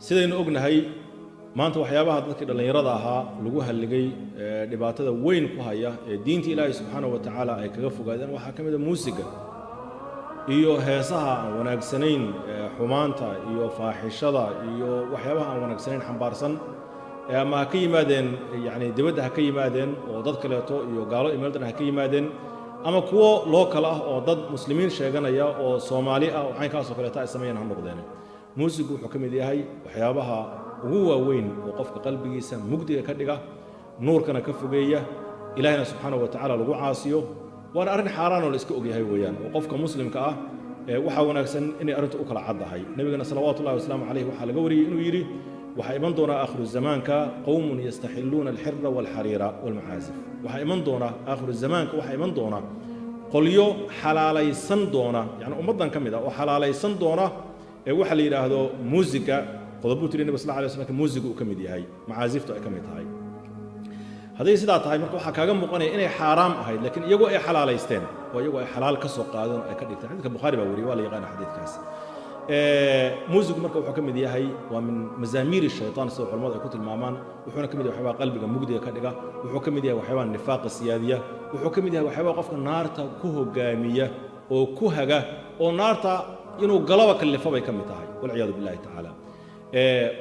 sidaynu ognahay maanta waxyaabaha dadkii dhalinyarada ahaa lagu halligay dhibaatada weyn ku haya ee diinta Ilaahay subhanahu wa ta'ala ay kaga fogaadeen waxa kamid ah muusiga iyo heesaha aan wanaagsanayn xumaanta iyo faaxishada iyo waxyaabaha aan wanaagsanayn xambaarsan ama ka yimaadeen yani dibadda ka yimaadeen oo dad kaleeto iyo gaalo imeeldan ka yimaadeen ama kuwo local ah oo dad muslimiin sheeganaya oo Soomaali ah oo aynkaas oo kaleeto ay sameeyeen han noqdeen muusigu wuxuu kamid yahay waxyaabaha ugu waaweyn oo qofka qalbigiisa mugdiga ka dhiga nuurkana ka fogeeya ilaahina subhanahu wa ta'ala lagu caasiyo waana arin xaraan oo la iska ogyahay weeyaan oo qofka muslimka ah waxa wanaagsan inay arintu u kala cadahay nabigana sallallahu alayhi wasallam waxa laga wariyay inuu yiri waxa iman doona aakhiru zamaanka qawmun yastahilluna al-hirra wal-harira wal-ma'azif waxa iman doona aakhiru zamaanka waxa iman doona qolyo xalaalaysan doona yani ummadan kamida oo xalaalaysan doona waxa la yiraahdo muusiga qodobuu tiri nabi sallallahu alayhi wasallam muusigu uu kamid yahay macaaziftu ay kamid tahay haday sidaa tahay marka waxa kaaga muuqanaya inay xaraam ahayd laakiin iyagoo ay xalaalaysteen oo iyagoo ay xalaal ka soo qaadeen ay ka dhigteen xadiiska bukhari baa wariyay waa la yaqaan xadiiskaas muusigu marka wuxuu kamid yahay waa min mazaamiri shaytaan soo culimadu ay ku tilmaamaan wuxuuna kamid yahay waxyaaba qalbiga mugdiga ka dhiga wuxuu kamid yahay waxyaaba nifaaqa siyaadiya wuxuu kamid yahay waxyaaba qofka naarta ku hogaamiya oo ku haga oo naarta inuu galaba kalifo bay kamid tahay wal iyad billahi ta'ala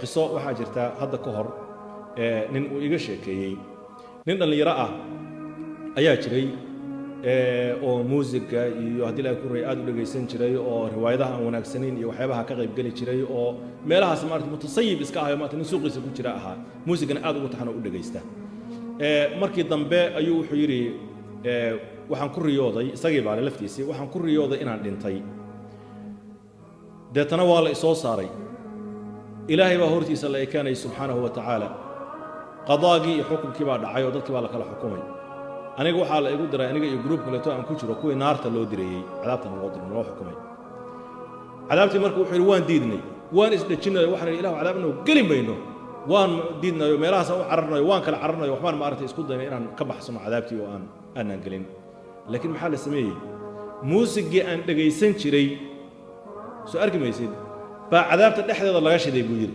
qiso waxa jirta hadda ka hor nin uu iga sheekeeyay nin dhalinyaro ah ayaa jiray oo muusiga iyo hadii la ku ray aad u dhageysan jiray oo riwaayadaha aan wanaagsanayn iyo waxyaabaha ka qayb gali jiray oo meelahaas maartay mutasayib iska ahayo maartay nin suuqiisa ku jira ahaa muusigana aad ugu taxano u dhageysta markii dambe ayuu wuxuu yiri waxaan ku riyooday isagii baa laftiisii waxaan ku riyooday inaan dhintay deetana waa la isoo saaray ilaahay baa hortiisa la eekaanay subhanahu wa ta'ala qadaagi iyo xukunkii baa dhacay oo dadkii baa la kala xukumay aniga waxa la igu diray aniga iyo group kale oo aan ku jiro kuwii naarta loo direeyay cadaabta loo diray loo xukumay cadaabtii markuu wuxuu yiri waan diidnay waan isdajinay waxaan ilaahu cadaabna gali mayno waan diidnayo meelahaas u cararnayo waan kala cararnayo waxbaan ma aragtay isku daynay inaan ka baxsano cadaabtii oo aan galin laakiin maxaa la sameeyay muusigii aan dhageysan jiray soo arki maysid baa cadaabta dhexdeeda laga shiday buu yiri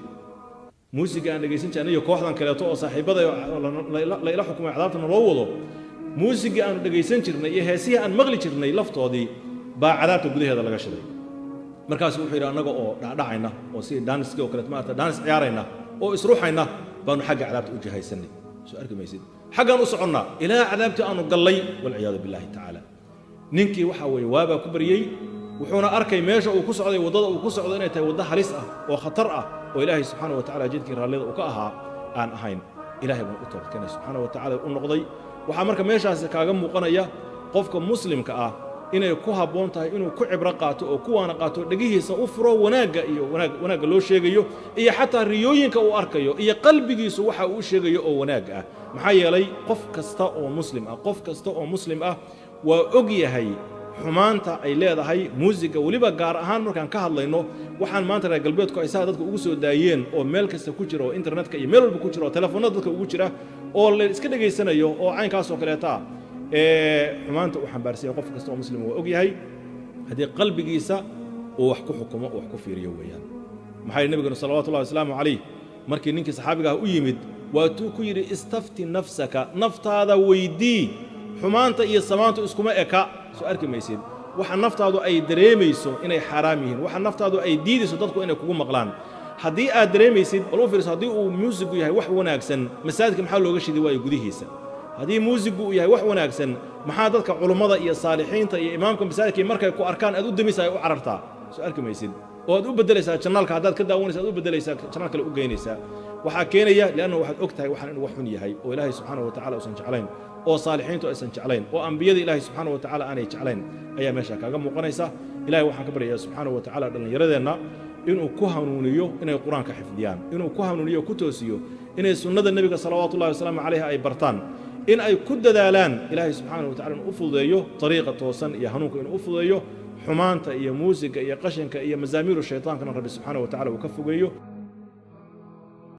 muusiga aan dhageysan jirnay iyo kooxdan kale oo saaxiibada la ila xukumay cadaabtana loo wado muusiga aan dhageysan jirnay iyo heesihi aan maqli jirnay laftoodii baa cadaabta gudaheeda laga shiday markaas wuxuu yiri anaga oo dhacayna oo si danska oo kale maarta dans ciyaarayna oo isruuxayna baanu xagga cadaabta u jahaysanay soo arki maysid xaggan u soconna ilaa cadaabta aanu galay wal iyad billahi ta'ala ninkii waxa way waaba ku bariyay wuxuuna arkay meesha uu ku socday wadada uu ku socdo inay tahay wada halis ah oo khatar ah oo ilaahay subhanahu wa ta'ala jidkii raallida uu ka ahaa aan ahayn ilaahay buu u toobkanay subhanahu wa ta'ala u noqday waxa marka meeshaas kaaga muuqanaya qofka muslimka ah inay ku haboon tahay inuu ku cibra qaato oo kuwaana qaato dhagihiisa u furo wanaaga iyo wanaaga loo sheegayo iyo xataa riyooyinka uu arkayo iyo qalbigiisu waxa uu sheegayo oo wanaag ah maxaa yeelay qof kasta oo muslim ah waa og yahay xumaanta ay leedahay muusiga waliba gaar ahaan markaan ka hadlayno waxaan maanta reer galbeedku ay saa dadka ugu soo daayeen oo meel kasta ku jiro internetka iyo meel walba ku jiro telefoonada dadka ugu jira oo la iska dhageysanayo oo aynkaas oo kaleeta xumaanta uu xambaarsan qof kasta oo muslim oo og yahay hadii qalbigiisa uu wax ku xukumo oo wax ku fiiriyo weeyaan maxay nabiga sallallahu alayhi wasallam markii ninkii saxaabiga u yimid waa tuu ku yiri istafti nafsaka naftaada weydii xumaanta iyo samaanta iskuma eka soo arki maysid waxa naftaadu ay dareemayso inay xaraam yihiin waxa naftaadu ay diidayso dadku inay kugu maqlaan hadii aad dareemaysid wal u fiirso hadii uu muusigu yahay wax wanaagsan masaajidka maxaa looga shidi waa gudihiisa hadii muusigu uu yahay wax wanaagsan maxaa dadka culimada iyo saalixiinta iyo imaamka masaajidka markay ku arkaan aad u damisaa u carartaa soo arki maysid oo aad u bedelaysaa channelka hadaad ka daawanaysaa aad u bedelaysaa channel kale u geynaysaa waxa keenaya laana waxaad ogtahay waxaan inuu wax xun yahay oo ilaahay subhanahu wa ta'ala uusan jeclayn oo saalixiintu aysan jeclayn oo anbiyada ilaahay subhanahu wa ta'ala aanay jeclayn ayaa meesha kaaga muuqanaysa ilaahay waxaan ka baryayaa subhanahu wa ta'ala dhalinyaradeenna inuu ku hanuuniyo inay quraanka xifdiyaan inuu ku hanuuniyo ku toosiyo inay sunnada nabiga sallallahu alayhi wasallam alayha ay bartaan in ay ku dadaalaan ilaahay subhanahu wa ta'ala u fududeeyo tariiqa toosan iyo hanuunka inuu u fududeeyo xumaanta iyo muusiga iyo qashinka iyo mazaamiru shaytaankana rabbi subhanahu wa ta'ala uu ka fogeeyo